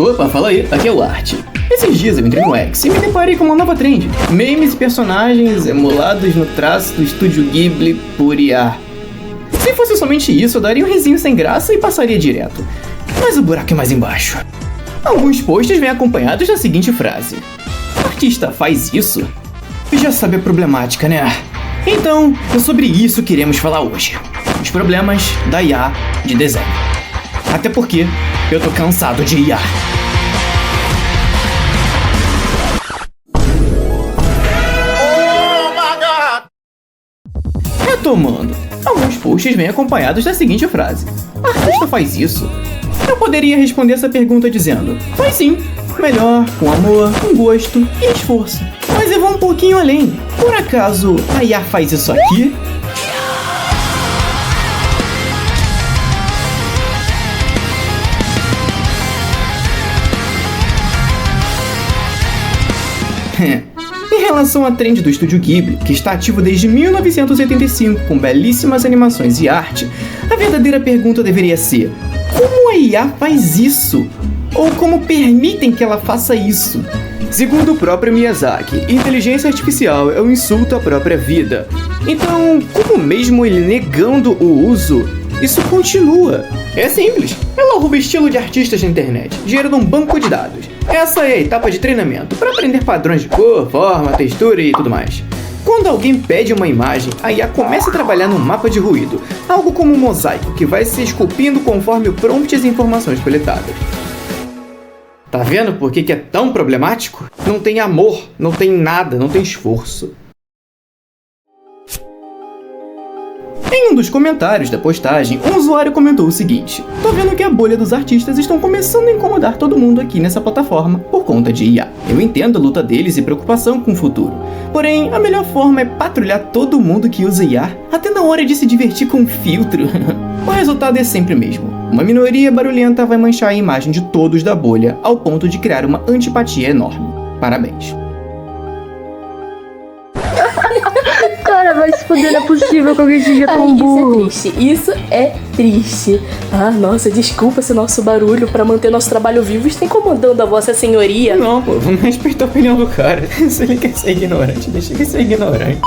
Opa, fala aí, aqui é o Art. Esses dias eu entrei no X e me deparei com uma nova trend: memes e personagens emulados no traço do estúdio Ghibli por IA. Se fosse somente isso, eu daria um risinho sem graça e passaria direto. Mas o buraco é mais embaixo. Alguns posts vêm acompanhados da seguinte frase: o artista faz isso? E já sabe a problemática, né? Então, é sobre isso que iremos falar hoje. Os problemas da IA de desenho. Até porque eu tô cansado de IA. Retomando, alguns posts vêm acompanhados da seguinte frase: artista faz isso? Eu poderia responder essa pergunta dizendo: faz sim, melhor, com amor, com gosto e esforço. Mas eu vou um pouquinho além. Por acaso a IA faz isso aqui? Em relação à trend do estúdio Ghibli, que está ativo desde 1985 com belíssimas animações e arte, a verdadeira pergunta deveria ser: como a IA faz isso? Ou como permitem que ela faça isso? Segundo o próprio Miyazaki, inteligência artificial é um insulto à própria vida. Então, como mesmo ele negando o uso, isso continua? É simples, ela rouba estilo de artistas na internet, gerando um banco de dados. Essa é a etapa de treinamento, para aprender padrões de cor, forma, textura e tudo mais. Quando alguém pede uma imagem, a IA começa a trabalhar num mapa de ruído, algo como um mosaico que vai se esculpindo conforme o prompt e as informações coletadas. Tá vendo por que é tão problemático? Não tem amor, não tem nada, não tem esforço. Em um dos comentários da postagem, um usuário comentou o seguinte: tô vendo que a bolha dos artistas estão começando a incomodar todo mundo aqui nessa plataforma por conta de IA. Eu entendo a luta deles e preocupação com o futuro. Porém, a melhor forma é patrulhar todo mundo que usa IA, até na hora de se divertir com filtro. O resultado é sempre o mesmo. Uma minoria barulhenta vai manchar a imagem de todos da bolha, ao ponto de criar uma antipatia enorme. Parabéns. Cara, vai se fuder, não é possível que alguém seja tão burro. Isso é triste. Ah, nossa, desculpa se nosso barulho pra manter nosso trabalho vivo está incomodando a vossa senhoria. Não, pô, vamos respeitar a opinião do cara. Se ele quer ser ignorante, deixa ele ser ignorante.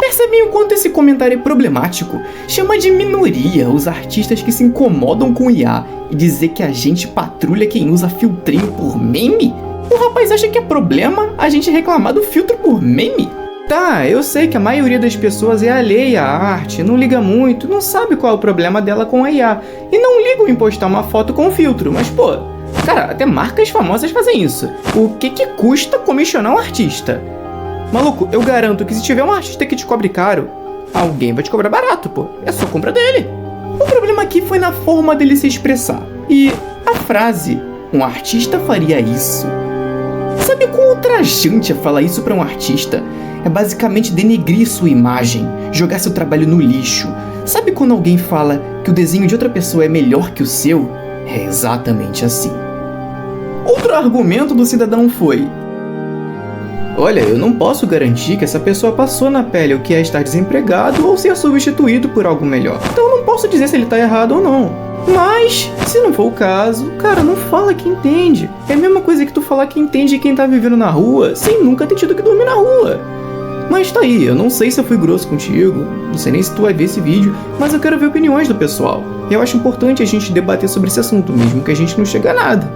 Percebem o quanto esse comentário é problemático? Chama de minoria os artistas que se incomodam com IA e dizer que a gente patrulha quem usa filtrinho por meme? O rapaz acha que é problema a gente reclamar do filtro por meme? Tá, eu sei que a maioria das pessoas é alheia à arte, não liga muito, não sabe qual é o problema dela com a IA, e não ligam em postar uma foto com filtro, mas pô, cara, até marcas famosas fazem isso. O que custa comissionar um artista? Maluco, eu garanto que se tiver um artista que te cobre caro, alguém vai te cobrar barato, pô, é só compra dele. O problema aqui foi na forma dele se expressar, e a frase, um artista faria isso. Sabe quão ultrajante é falar isso pra um artista? É basicamente denegrir sua imagem, jogar seu trabalho no lixo. Sabe quando alguém fala que o desenho de outra pessoa é melhor que o seu? É exatamente assim. Outro argumento do cidadão foi: olha, eu não posso garantir que essa pessoa passou na pele o que é estar desempregado ou ser substituído por algo melhor. Então eu não posso dizer se ele tá errado ou não. Mas, se não for o caso, cara, não fala que entende. É a mesma coisa que tu falar que entende quem tá vivendo na rua sem nunca ter tido que dormir na rua. Mas tá aí, eu não sei se eu fui grosso contigo, não sei nem se tu vai ver esse vídeo, mas eu quero ver opiniões do pessoal. E eu acho importante a gente debater sobre esse assunto, mesmo que a gente não chegue a nada.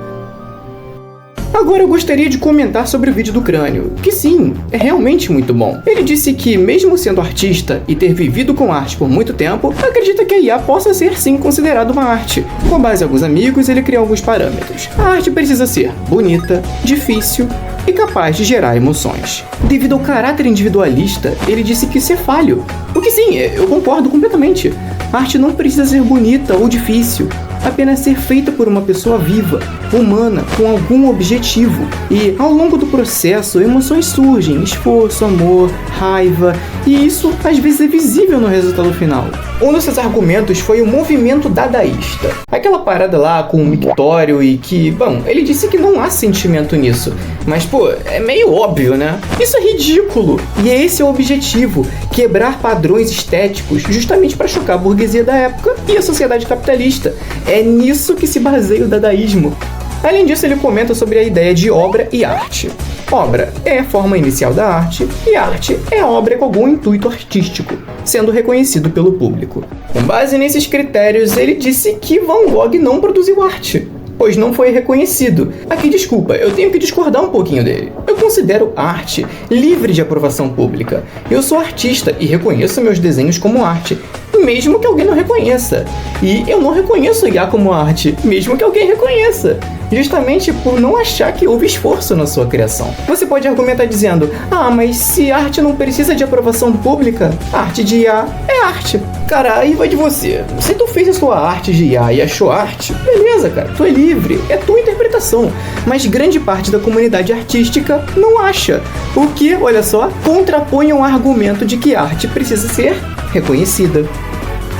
Agora eu gostaria de comentar sobre o vídeo do Crânio, que sim, é realmente muito bom. Ele disse que, mesmo sendo artista e ter vivido com arte por muito tempo, acredita que a IA possa ser sim considerada uma arte. Com base em alguns amigos, ele criou alguns parâmetros. A arte precisa ser bonita, difícil e capaz de gerar emoções. Devido ao caráter individualista, ele disse que isso é falho. O que sim, eu concordo completamente. A arte não precisa ser bonita ou difícil, apenas ser feita por uma pessoa viva, humana, com algum objetivo. E, ao longo do processo, emoções surgem, esforço, amor, raiva, e isso às vezes é visível no resultado final. Um dos seus argumentos foi o movimento dadaísta. Aquela parada lá com o mictório e que, bom, ele disse que não há sentimento nisso. Mas, pô, é meio óbvio, né? Isso é ridículo. E esse é o objetivo, quebrar padrões estéticos justamente para chocar a burguesia da época e a sociedade capitalista. É nisso que se baseia o dadaísmo. Além disso, ele comenta sobre a ideia de obra e arte. Obra é a forma inicial da arte, e arte é a obra com algum intuito artístico, sendo reconhecido pelo público. Com base nesses critérios, ele disse que Van Gogh não produziu arte, pois não foi reconhecido. Aqui, desculpa, eu tenho que discordar um pouquinho dele. Eu considero arte livre de aprovação pública. Eu sou artista e reconheço meus desenhos como arte, mesmo que alguém não reconheça. E eu não reconheço IA como arte, mesmo que alguém reconheça, justamente por não achar que houve esforço na sua criação. Você pode argumentar dizendo, mas se arte não precisa de aprovação pública, arte de IA é arte. Cara, aí vai de você. Se tu fez a sua arte de IA e achou arte, beleza, cara, tu é livre, é tua interpretação. Mas grande parte da comunidade artística não acha, o que, olha só, contrapõe um argumento de que arte precisa ser reconhecida.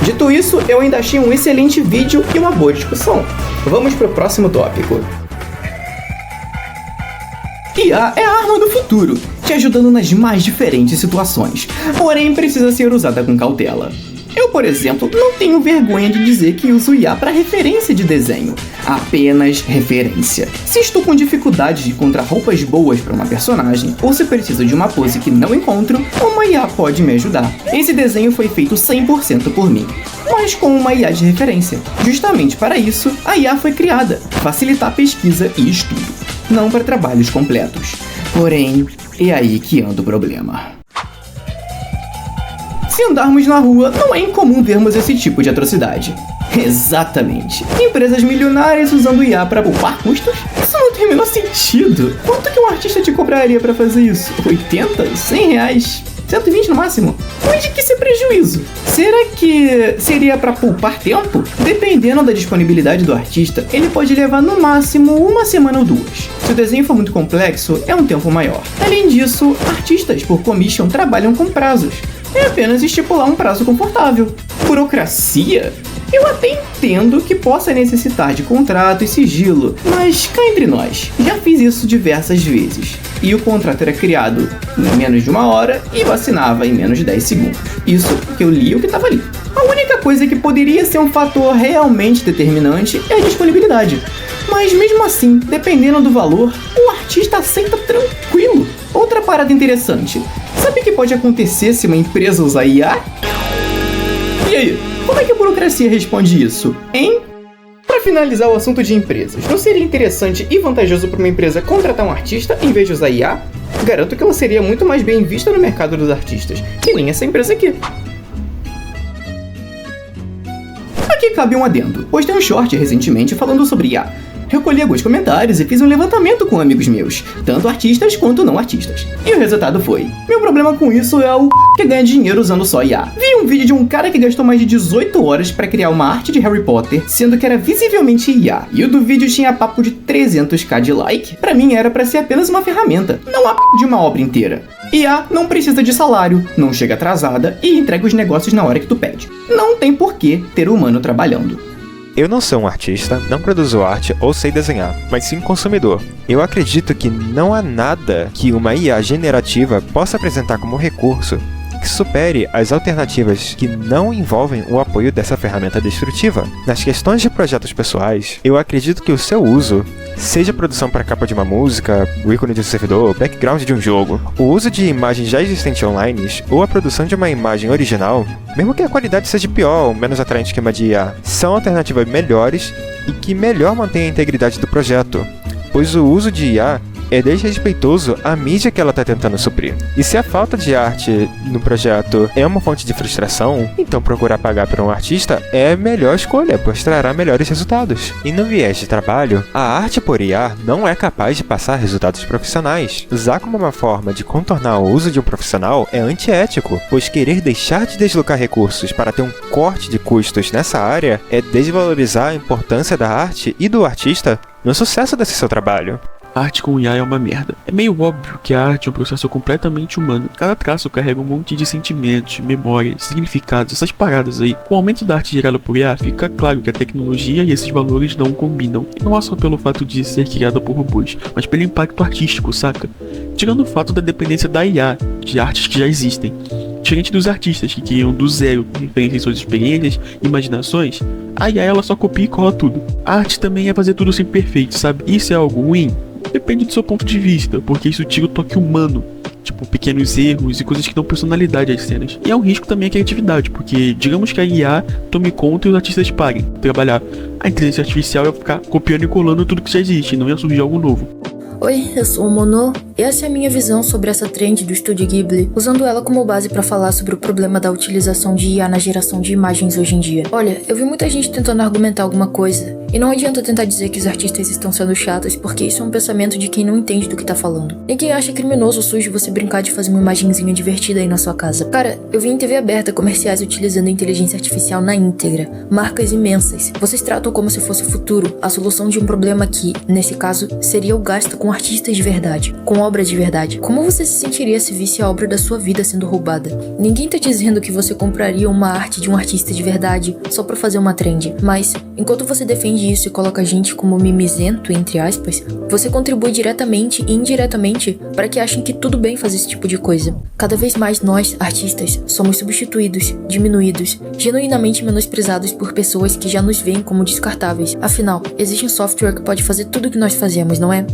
Dito isso, eu ainda achei um excelente vídeo e uma boa discussão. Vamos pro próximo tópico. IA é a arma do futuro, te ajudando nas mais diferentes situações, porém precisa ser usada com cautela. Eu, por exemplo, não tenho vergonha de dizer que uso IA para referência de desenho. Apenas referência. Se estou com dificuldade de encontrar roupas boas para uma personagem, ou se preciso de uma pose que não encontro, uma IA pode me ajudar. Esse desenho foi feito 100% por mim, mas com uma IA de referência. Justamente para isso, a IA foi criada, facilitar pesquisa e estudo, não para trabalhos completos. Porém, é aí que anda o problema. Se andarmos na rua, não é incomum vermos esse tipo de atrocidade. Exatamente. Empresas milionárias usando IA para poupar custos? Isso não tem o menor sentido. Quanto que um artista te cobraria para fazer isso? 80? 100 reais? 120 no máximo? Onde que esse prejuízo? Será que seria para poupar tempo? Dependendo da disponibilidade do artista, ele pode levar no máximo uma semana ou duas. Se o desenho for muito complexo, é um tempo maior. Além disso, artistas por commission trabalham com prazos. É apenas estipular um prazo confortável. Burocracia? Eu até entendo que possa necessitar de contrato e sigilo, mas cá entre nós, já fiz isso diversas vezes. E o contrato era criado em menos de 1 hora e vacinava em menos de 10 segundos. Isso porque eu li o que estava ali. A única coisa que poderia ser um fator realmente determinante é a disponibilidade. Mas mesmo assim, dependendo do valor, o artista aceita tranquilo. Outra parada interessante. Sabe o que pode acontecer se uma empresa usar IA? E aí, como é que a burocracia responde isso, hein? Para finalizar o assunto de empresas, não seria interessante e vantajoso para uma empresa contratar um artista em vez de usar IA? Garanto que ela seria muito mais bem vista no mercado dos artistas, que nem essa empresa aqui. Aqui cabe um adendo, postei um short recentemente falando sobre IA. Recolhi alguns comentários e fiz um levantamento com amigos meus, tanto artistas quanto não artistas. E o resultado foi: meu problema com isso é o que ganha dinheiro usando só IA. Vi um vídeo de um cara que gastou mais de 18 horas para criar uma arte de Harry Potter, sendo que era visivelmente IA, e o do vídeo tinha papo de 300k de like. Pra mim era pra ser apenas uma ferramenta, não a de uma obra inteira. IA não precisa de salário, não chega atrasada e entrega os negócios na hora que tu pede. Não tem por que ter humano trabalhando. Eu não sou um artista, não produzo arte ou sei desenhar, mas sim um consumidor. Eu acredito que não há nada que uma IA generativa possa apresentar como recurso que supere as alternativas que não envolvem o apoio dessa ferramenta destrutiva. Nas questões de projetos pessoais, eu acredito que o seu uso, seja a produção para a capa de uma música, o ícone de um servidor, o background de um jogo, o uso de imagens já existentes online ou a produção de uma imagem original, mesmo que a qualidade seja pior ou menos atraente que uma de IA, são alternativas melhores e que melhor mantêm a integridade do projeto, pois o uso de IA é desrespeitoso à mídia que ela está tentando suprir. E se a falta de arte no projeto é uma fonte de frustração, então procurar pagar por um artista é a melhor escolha, pois trará melhores resultados. E no viés de trabalho, a arte por IA não é capaz de passar resultados profissionais. Usar como uma forma de contornar o uso de um profissional é antiético, pois querer deixar de deslocar recursos para ter um corte de custos nessa área é desvalorizar a importância da arte e do artista no sucesso desse seu trabalho. A arte com IA é uma merda. É meio óbvio que a arte é um processo completamente humano. Cada traço carrega um monte de sentimentos, memórias, significados, essas paradas aí. Com o aumento da arte gerada por IA, fica claro que a tecnologia e esses valores não combinam. E não é só pelo fato de ser criada por robôs, mas pelo impacto artístico, saca? Tirando o fato da dependência da IA, de artes que já existem. Diferente dos artistas que criam do zero referência em suas experiências e imaginações, a IA ela só copia e cola tudo. A arte também é fazer tudo sempre perfeito, sabe? Isso é algo ruim? Depende do seu ponto de vista, porque isso tira o toque humano, tipo pequenos erros e coisas que dão personalidade às cenas. E é um risco também a criatividade, porque digamos que a IA tome conta e os artistas parem de trabalhar. A inteligência artificial ia ficar copiando e colando tudo que já existe, não ia surgir algo novo. Oi, eu sou o Mono. Essa é a minha visão sobre essa trend do Estúdio Ghibli, usando ela como base para falar sobre o problema da utilização de IA na geração de imagens hoje em dia. Olha, eu vi muita gente tentando argumentar alguma coisa, e não adianta tentar dizer que os artistas estão sendo chatos, porque isso é um pensamento de quem não entende do que tá falando. Ninguém acha criminoso ou sujo você brincar de fazer uma imagenzinha divertida aí na sua casa. Cara, eu vi em TV aberta comerciais utilizando inteligência artificial na íntegra, marcas imensas. Vocês tratam como se fosse o futuro, a solução de um problema que, nesse caso, seria o gasto com artistas de verdade, com obras de verdade. Como você se sentiria se visse a obra da sua vida sendo roubada? Ninguém tá dizendo que você compraria uma arte de um artista de verdade só pra fazer uma trend, mas enquanto você defende isso e coloca a gente como mimizento, entre aspas, você contribui diretamente e indiretamente para que achem que tudo bem fazer esse tipo de coisa. Cada vez mais nós, artistas, somos substituídos, diminuídos, genuinamente menosprezados por pessoas que já nos veem como descartáveis. Afinal, existe um software que pode fazer tudo o que nós fazemos, não é?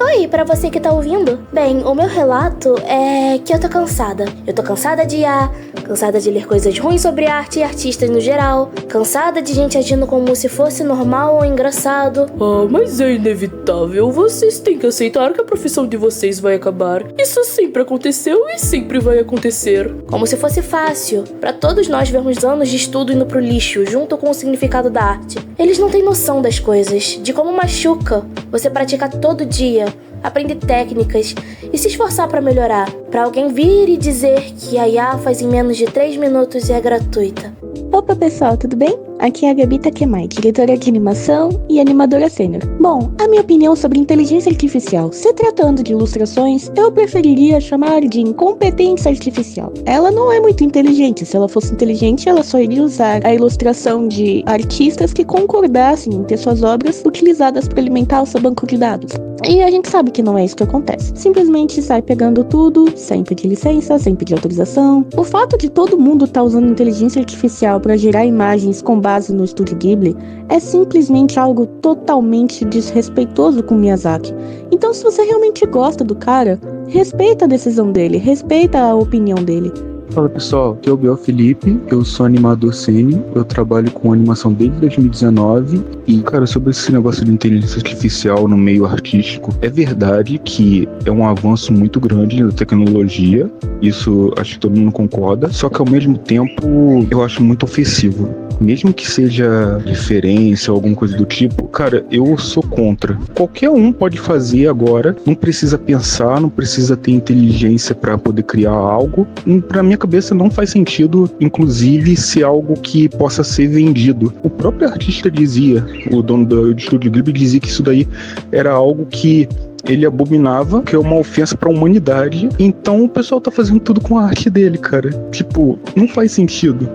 Oi, pra você que tá ouvindo. Bem, o meu relato é que eu tô cansada. Eu tô cansada de IA, cansada de ler coisas ruins sobre arte e artistas no geral, cansada de gente agindo como se fosse normal ou engraçado. Ah, mas é inevitável. Vocês têm que aceitar que a profissão de vocês vai acabar. Isso sempre aconteceu e sempre vai acontecer. Como se fosse fácil. Pra todos nós vermos anos de estudo indo pro lixo, junto com o significado da arte. Eles não têm noção das coisas, de como machuca você praticar todo dia, aprender técnicas e se esforçar pra melhorar. Pra alguém vir e dizer que a IA faz em menos de 3 minutos e é gratuita. Opa pessoal, tudo bem? Aqui é a Gabi Takemai, diretora de animação e animadora sênior. Bom, a minha opinião sobre inteligência artificial. Se tratando de ilustrações, eu preferiria chamar de incompetência artificial. Ela não é muito inteligente. Se ela fosse inteligente, ela só iria usar a ilustração de artistas que concordassem em ter suas obras utilizadas para alimentar o seu banco de dados. E a gente sabe que não é isso que acontece. Simplesmente sai pegando tudo, sem pedir licença, sem pedir autorização. O fato de todo mundo estar usando inteligência artificial para gerar imagens com base no Estúdio Ghibli é simplesmente algo totalmente desrespeitoso com Miyazaki. Então, se você realmente gosta do cara, respeita a decisão dele, respeita a opinião dele. Fala pessoal, aqui é o Biel Felipe, eu sou animador sênior, eu trabalho com animação desde 2019 e, cara, sobre esse negócio de inteligência artificial no meio artístico, é verdade que é um avanço muito grande na tecnologia, isso acho que todo mundo concorda, só que ao mesmo tempo eu acho muito ofensivo. Mesmo que seja referência ou alguma coisa do tipo, cara, eu sou contra. Qualquer um pode fazer agora, não precisa pensar, não precisa ter inteligência para poder criar algo. Pra minha cabeça não faz sentido, inclusive, ser algo que possa ser vendido. O próprio artista dizia, o dono do Estúdio Ghibli dizia que isso daí era algo que ele abominava, que é uma ofensa pra humanidade. Então o pessoal tá fazendo tudo com a arte dele, cara. Tipo, não faz sentido.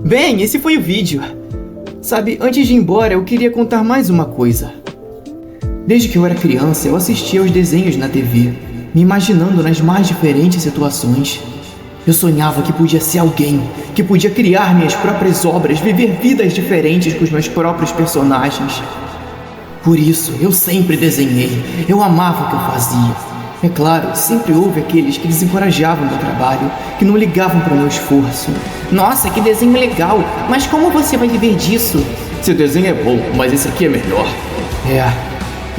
Bem, esse foi o vídeo. Sabe, antes de ir embora, eu queria contar mais uma coisa. Desde que eu era criança, eu assistia aos desenhos na TV, me imaginando nas mais diferentes situações. Eu sonhava que podia ser alguém, que podia criar minhas próprias obras, viver vidas diferentes com os meus próprios personagens. Por isso, eu sempre desenhei, eu amava o que eu fazia. É claro, sempre houve aqueles que desencorajavam meu trabalho, que não ligavam para o meu esforço. Nossa, que desenho legal, mas como você vai viver disso? Seu desenho é bom, mas esse aqui é melhor.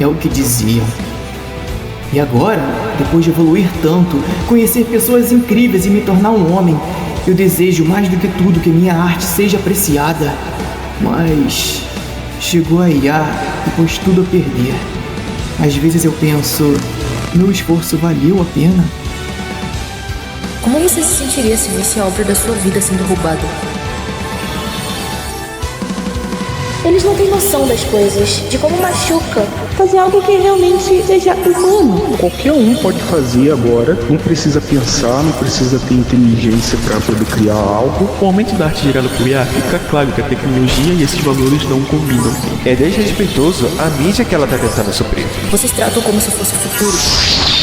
É o que diziam. E agora, depois de evoluir tanto, conhecer pessoas incríveis e me tornar um homem, eu desejo mais do que tudo que minha arte seja apreciada. Mas chegou a IA e pôs tudo a perder. Às vezes eu penso, meu esforço valeu a pena? Como você se sentiria se visse a obra da sua vida sendo roubada? Eles não têm noção das coisas, de como machuca. Fazer algo que realmente seja humano. Qualquer um pode fazer agora, não precisa pensar, não precisa ter inteligência para poder criar algo. Com o aumento da arte gerada por IA, fica claro que a tecnologia e esses valores não combinam. É desrespeitoso a mídia que ela tá tentando suprir. Vocês tratam como se fosse o futuro.